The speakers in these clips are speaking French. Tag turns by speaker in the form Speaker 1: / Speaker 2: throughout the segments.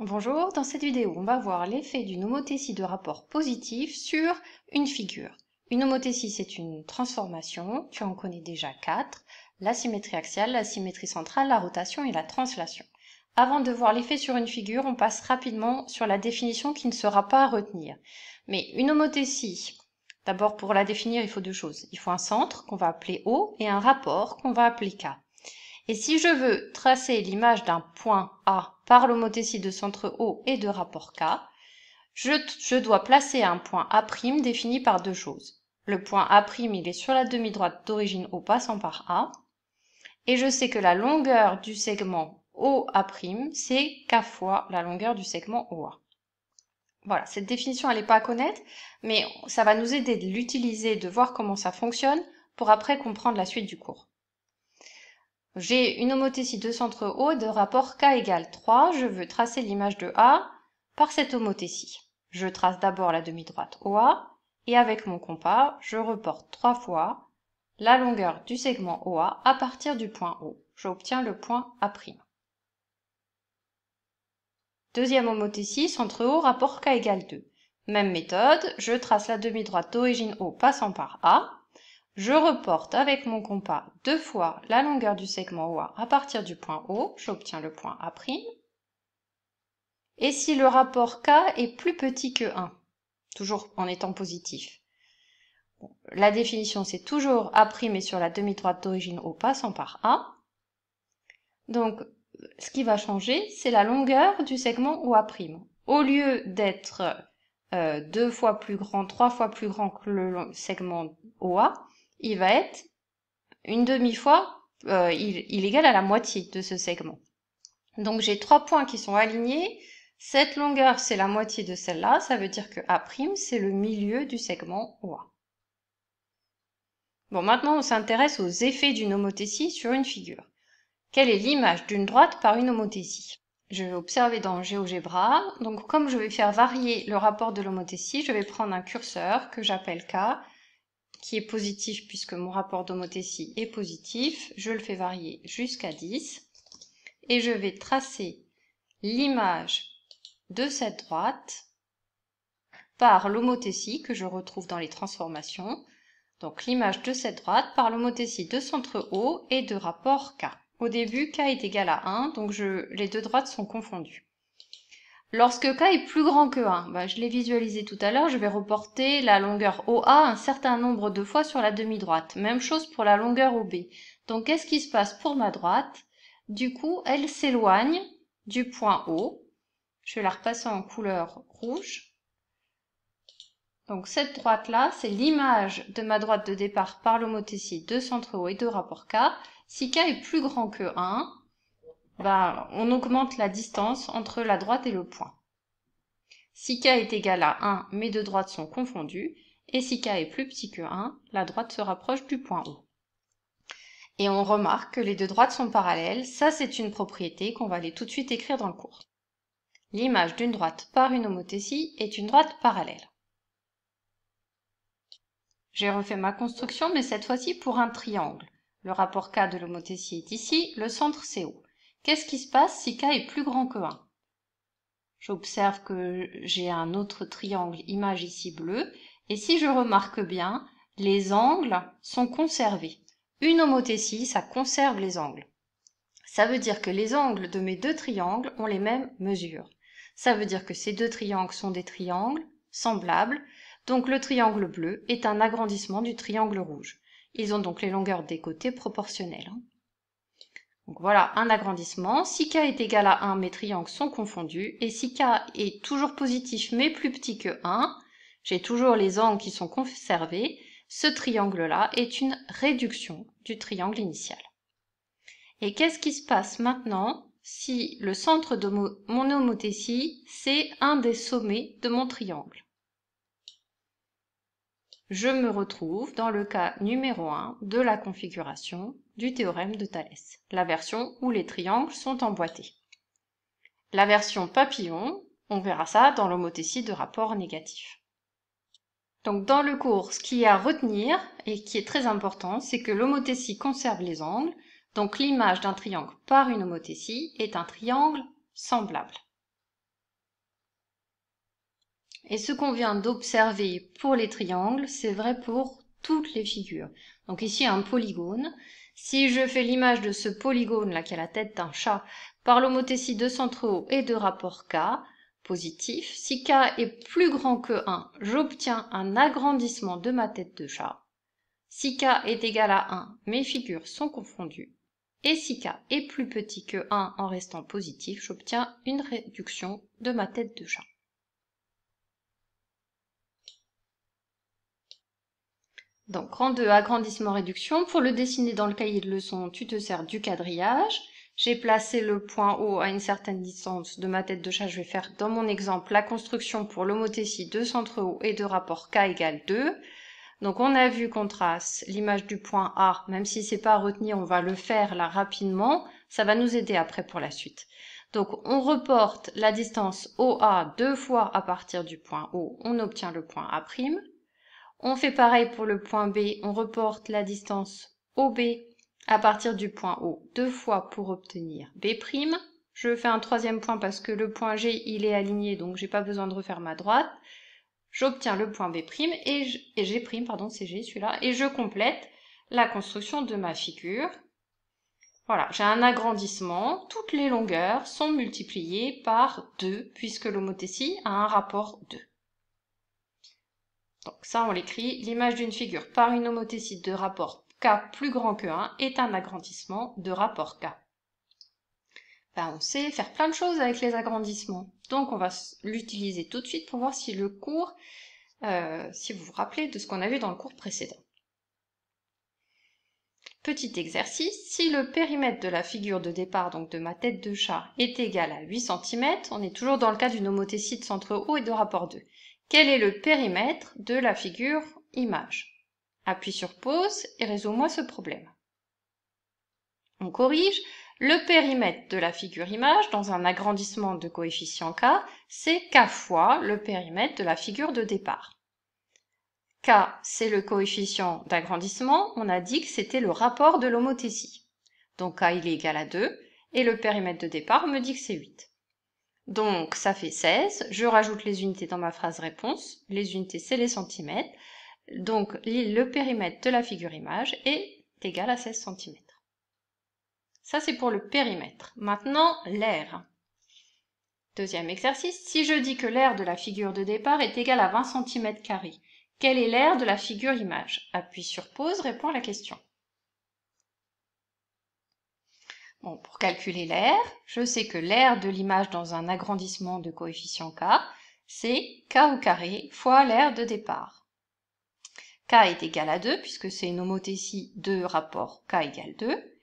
Speaker 1: Bonjour, dans cette vidéo, on va voir l'effet d'une homothétie de rapport positif sur une figure. Une homothétie, c'est une transformation, tu en connais déjà 4, la symétrie axiale, la symétrie centrale, la rotation et la translation. Avant de voir l'effet sur une figure, on passe rapidement sur la définition qui ne sera pas à retenir. Mais une homothétie, d'abord pour la définir, il faut deux choses. Il faut un centre qu'on va appeler O et un rapport qu'on va appeler K. Et si je veux tracer l'image d'un point A par l'homothétie de centre O et de rapport K, je dois placer un point A' défini par deux choses. Le point A', il est sur la demi-droite d'origine O passant par A, et je sais que la longueur du segment OA', c'est K fois la longueur du segment OA. Voilà, cette définition, elle n'est pas à connaître, mais ça va nous aider de l'utiliser, de voir comment ça fonctionne, pour après comprendre la suite du cours. J'ai une homothétie de centre O de rapport K égale 3. Je veux tracer l'image de A par cette homothétie. Je trace d'abord la demi-droite OA et avec mon compas, je reporte 3 fois la longueur du segment OA à partir du point O. J'obtiens le point A'. Deuxième homothétie, centre O, rapport K égale 2. Même méthode, je trace la demi-droite d'origine O passant par A. Je reporte avec mon compas 2 fois la longueur du segment OA à partir du point O, j'obtiens le point A'. Et si le rapport K est plus petit que 1, toujours en étant positif, la définition c'est toujours A' est sur la demi-droite d'origine O passant par A. Donc ce qui va changer, c'est la longueur du segment OA'. Au lieu d'être 2 fois plus grand, 3 fois plus grand que le segment OA, il va être une demi-fois, il est égal à la moitié de ce segment. Donc j'ai 3 points qui sont alignés. Cette longueur, c'est la moitié de celle-là. Ça veut dire que A', c'est le milieu du segment OA. Bon, maintenant, on s'intéresse aux effets d'une homothétie sur une figure. Quelle est l'image d'une droite par une homothétie? Je vais observer dans GeoGebra. Donc, comme je vais faire varier le rapport de l'homothétie, je vais prendre un curseur que j'appelle K, qui est positif puisque mon rapport d'homothétie est positif. Je le fais varier jusqu'à 10 et je vais tracer l'image de cette droite par l'homothétie que je retrouve dans les transformations. Donc l'image de cette droite par l'homothétie de centre O et de rapport K. Au début, K est égal à 1, donc les deux droites sont confondues. Lorsque K est plus grand que 1, je l'ai visualisé tout à l'heure, je vais reporter la longueur OA un certain nombre de fois sur la demi-droite. Même chose pour la longueur OB. Donc qu'est-ce qui se passe pour ma droite? Du coup, elle s'éloigne du point O. Je vais la repasser en couleur rouge. Donc cette droite-là, c'est l'image de ma droite de départ par l'homothétie de centre O et de rapport K. Si K est plus grand que 1, on augmente la distance entre la droite et le point. Si K est égal à 1, mes deux droites sont confondues, et si K est plus petit que 1, la droite se rapproche du point O. Et on remarque que les deux droites sont parallèles, ça c'est une propriété qu'on va aller tout de suite écrire dans le cours. L'image d'une droite par une homothétie est une droite parallèle. J'ai refait ma construction, mais cette fois-ci pour un triangle. Le rapport K de l'homothétie est ici, le centre c'est O. Qu'est-ce qui se passe si K est plus grand que 1? J'observe que j'ai un autre triangle image ici bleu, et si je remarque bien, les angles sont conservés. Une homothétie, ça conserve les angles. Ça veut dire que les angles de mes deux triangles ont les mêmes mesures. Ça veut dire que ces deux triangles sont des triangles semblables, donc le triangle bleu est un agrandissement du triangle rouge. Ils ont donc les longueurs des côtés proportionnelles. Donc voilà, un agrandissement. Si K est égal à 1, mes triangles sont confondus. Et si K est toujours positif mais plus petit que 1, j'ai toujours les angles qui sont conservés. Ce triangle-là est une réduction du triangle initial. Et qu'est-ce qui se passe maintenant si le centre de mon homothétie, c'est un des sommets de mon triangle? Je me retrouve dans le cas numéro 1 de la configuration du théorème de Thalès, la version où les triangles sont emboîtés. La version papillon, on verra ça dans l'homothétie de rapport négatif. Donc dans le cours, ce qui est à retenir et qui est très important, c'est que l'homothétie conserve les angles, donc l'image d'un triangle par une homothétie est un triangle semblable. Et ce qu'on vient d'observer pour les triangles, c'est vrai pour toutes les figures. Donc ici, un polygone. Si je fais l'image de ce polygone-là, qui a la tête d'un chat, par l'homothétie de centre haut et de rapport K, positif, si K est plus grand que 1, j'obtiens un agrandissement de ma tête de chat. Si K est égal à 1, mes figures sont confondues. Et si K est plus petit que 1 en restant positif, j'obtiens une réduction de ma tête de chat. Donc, rang 2, agrandissement-réduction. Pour le dessiner dans le cahier de leçon, tu te sers du quadrillage. J'ai placé le point O à une certaine distance de ma tête de chat. Je vais faire, dans mon exemple, la construction pour l'homothétie de centre haut et de rapport K égale 2. Donc, on a vu qu'on trace l'image du point A. Même si c'est pas à retenir, on va le faire là rapidement. Ça va nous aider après pour la suite. Donc, on reporte la distance OA 2 fois à partir du point O. On obtient le point A'. On fait pareil pour le point B, on reporte la distance OB à partir du point O 2 fois pour obtenir B'. Je fais un troisième point parce que le point G, il est aligné, donc j'ai pas besoin de refaire ma droite. J'obtiens le point B' et G', pardon, c'est G celui-là, et je complète la construction de ma figure. Voilà, j'ai un agrandissement, toutes les longueurs sont multipliées par 2, puisque l'homothétie a un rapport 2. Donc ça, on l'écrit, l'image d'une figure par une homothétie de rapport K plus grand que 1 est un agrandissement de rapport K. Ben, on sait faire plein de choses avec les agrandissements. Donc on va l'utiliser tout de suite pour voir si le cours, si vous vous rappelez de ce qu'on a vu dans le cours précédent. Petit exercice, si le périmètre de la figure de départ, donc de ma tête de chat, est égal à 8 cm, on est toujours dans le cas d'une homothétie de centre haut et de rapport 2. Quel est le périmètre de la figure image? Appuie sur pause et résous-moi ce problème. On corrige. Le périmètre de la figure image dans un agrandissement de coefficient K, c'est K fois le périmètre de la figure de départ. K, c'est le coefficient d'agrandissement. On a dit que c'était le rapport de l'homothétie. Donc K, il est égal à 2. Et le périmètre de départ me dit que c'est 8. Donc, ça fait 16. Je rajoute les unités dans ma phrase réponse. Les unités, c'est les centimètres. Donc, le périmètre de la figure image est égal à 16 cm. Ça, c'est pour le périmètre. Maintenant, l'aire. Deuxième exercice. Si je dis que l'aire de la figure de départ est égal à 20 cm², quelle est l'aire de la figure image? Appuie sur pause, réponds à la question. Bon, pour calculer l'aire, je sais que l'aire de l'image dans un agrandissement de coefficient K, c'est K au carré fois l'aire de départ. K est égal à 2, puisque c'est une homothétie de rapport K égale 2.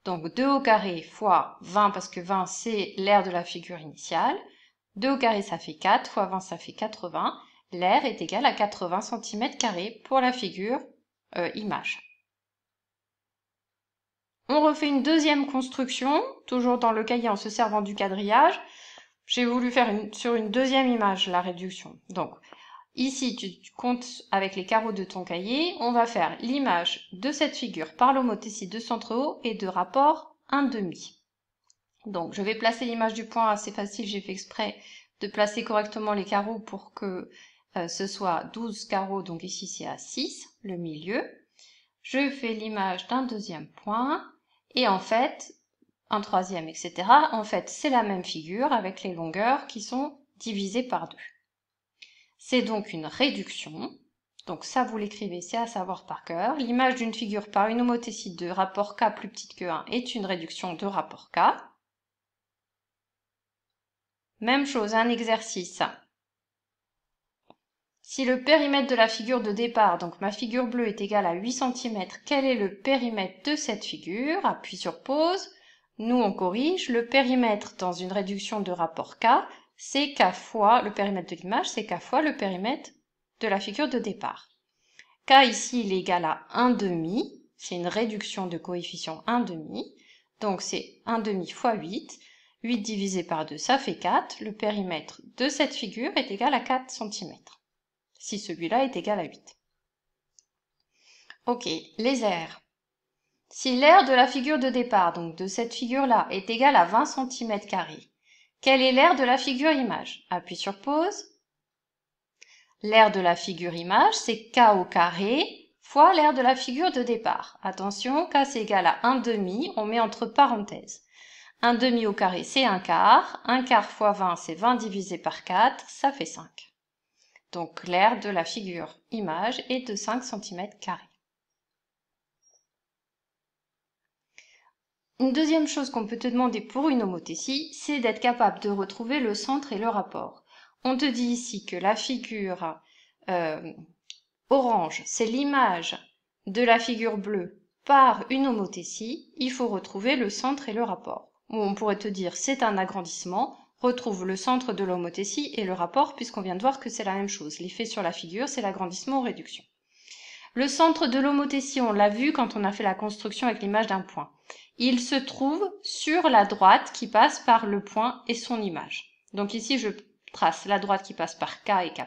Speaker 1: Donc 2 au carré fois 20, parce que 20 c'est l'aire de la figure initiale. 2 au carré ça fait 4, fois 20 ça fait 80. L'aire est égale à 80 cm² pour la figure image. On refait une deuxième construction, toujours dans le cahier en se servant du quadrillage. J'ai voulu faire sur une deuxième image la réduction. Donc, ici, tu comptes avec les carreaux de ton cahier. On va faire l'image de cette figure par l'homothétie de centre haut et de rapport 1/2. Donc, je vais placer l'image du point A, c'est facile, j'ai fait exprès de placer correctement les carreaux pour que ce soit 12 carreaux, donc ici c'est à 6, le milieu. Je fais l'image d'un deuxième point. Et en fait, un troisième, etc. En fait, c'est la même figure avec les longueurs qui sont divisées par 2. C'est donc une réduction. Donc ça, vous l'écrivez, c'est à savoir par cœur. L'image d'une figure par une homothétie de rapport K plus petite que 1 est une réduction de rapport K. Même chose, un exercice. Si le périmètre de la figure de départ, donc ma figure bleue, est égal à 8 cm, quel est le périmètre de cette figure? Appuie sur pause. Nous, on corrige. Le périmètre dans une réduction de rapport K, c'est K fois, le périmètre de l'image, c'est K fois le périmètre de la figure de départ. K ici, il est égal à 1/2. C'est une réduction de coefficient 1/2. Donc, c'est 1/2 fois 8. 8 divisé par 2, ça fait 4. Le périmètre de cette figure est égal à 4 cm. Si celui-là est égal à 8. Ok, les aires. Si l'aire de la figure de départ, donc de cette figure-là, est égale à 20 cm², quelle est l'aire de la figure image? Appuie sur pause. L'aire de la figure image, c'est k au carré fois l'aire de la figure de départ. Attention, k c'est égal à 1/2, on met entre parenthèses. 1/2 au carré, c'est 1/4 fois 20, c'est 20 divisé par 4, ça fait 5. Donc l'aire de la figure image est de 5 cm². Une deuxième chose qu'on peut te demander pour une homothétie, c'est d'être capable de retrouver le centre et le rapport. On te dit ici que la figure orange, c'est l'image de la figure bleue par une homothétie. Il faut retrouver le centre et le rapport. Ou on pourrait te dire c'est un agrandissement, retrouve le centre de l'homothétie et le rapport puisqu'on vient de voir que c'est la même chose. L'effet sur la figure, c'est l'agrandissement ou réduction. Le centre de l'homothétie, on l'a vu quand on a fait la construction avec l'image d'un point. Il se trouve sur la droite qui passe par le point et son image. Donc ici, je trace la droite qui passe par K et K',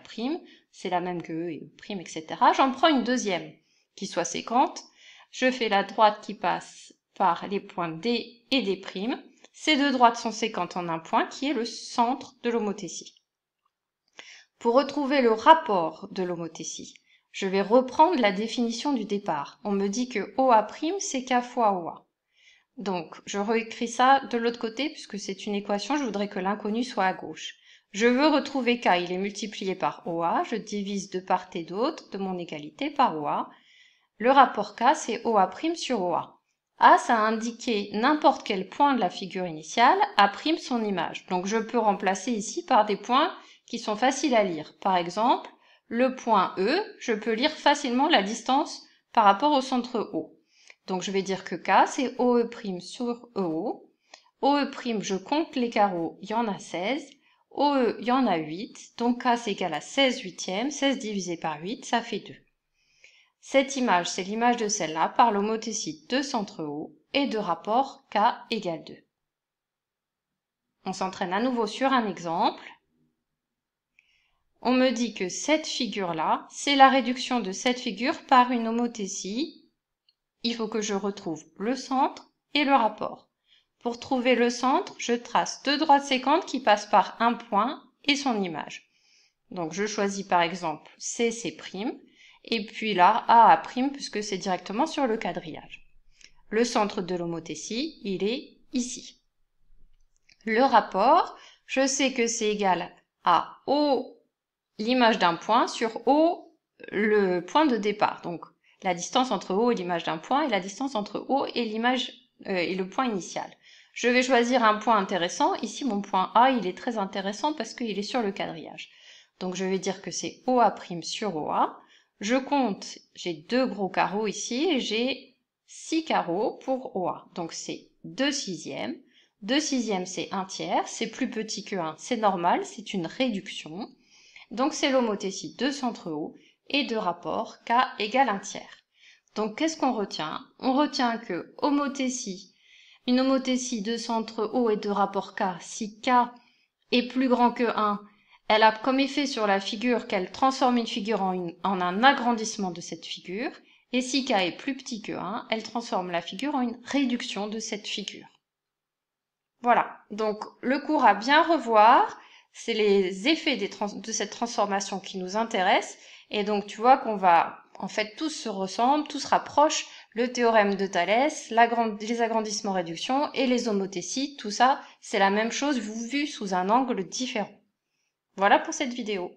Speaker 1: c'est la même que E et E', etc. J'en prends une deuxième qui soit séquente. Je fais la droite qui passe par les points D et D'. Ces deux droites sont séquentes en un point qui est le centre de l'homothétie. Pour retrouver le rapport de l'homothétie, je vais reprendre la définition du départ. On me dit que OA' c'est K fois OA. Donc, je réécris ça de l'autre côté, puisque c'est une équation, je voudrais que l'inconnu soit à gauche. Je veux retrouver K, il est multiplié par OA, je divise de part et d'autre de mon égalité par OA. Le rapport K, c'est OA' sur OA. A, ça a indiqué n'importe quel point de la figure initiale, A' son image. Donc, je peux remplacer ici par des points qui sont faciles à lire. Par exemple, le point E, je peux lire facilement la distance par rapport au centre O. Donc, je vais dire que K, c'est OE' sur EO. OE', je compte les carreaux, il y en a 16. OE, il y en a 8. Donc, K, c'est égal à 16 huitièmes. 16 divisé par 8, ça fait 2. Cette image, c'est l'image de celle-là par l'homothétie de centre O et de rapport K égale 2. On s'entraîne à nouveau sur un exemple. On me dit que cette figure-là, c'est la réduction de cette figure par une homothétie. Il faut que je retrouve le centre et le rapport. Pour trouver le centre, je trace deux droites séquentes qui passent par un point et son image. Donc je choisis par exemple CC', et puis là AA', puisque c'est directement sur le quadrillage. Le centre de l'homothétie, il est ici. Le rapport, je sais que c'est égal à O, l'image d'un point, sur O, le point de départ. Donc la distance entre O et l'image d'un point et la distance entre O et l'image et le point initial. Je vais choisir un point intéressant. Ici, mon point A, il est très intéressant parce qu'il est sur le quadrillage. Donc, je vais dire que c'est OA' sur OA. Je compte, j'ai deux gros carreaux ici et j'ai 6 carreaux pour OA. Donc, c'est 2 sixièmes. 2 sixièmes, c'est 1/3. C'est plus petit que 1. C'est normal, c'est une réduction. Donc, c'est l'homothétie de centre O et de rapport K égale 1/3. Donc, qu'est-ce qu'on retient? On retient que une homothétie de centre O et de rapport K, si K est plus grand que 1, elle a comme effet sur la figure qu'elle transforme une figure en un agrandissement de cette figure, et si K est plus petit que 1, elle transforme la figure en une réduction de cette figure. Voilà, donc le cours à bien revoir, c'est les effets de cette transformation qui nous intéressent, et donc tu vois qu'on va, en fait, tous se ressemblent, tous se rapprochent, le théorème de Thalès, les agrandissements-réductions et les homothéties, tout ça, c'est la même chose vu sous un angle différent. Voilà pour cette vidéo.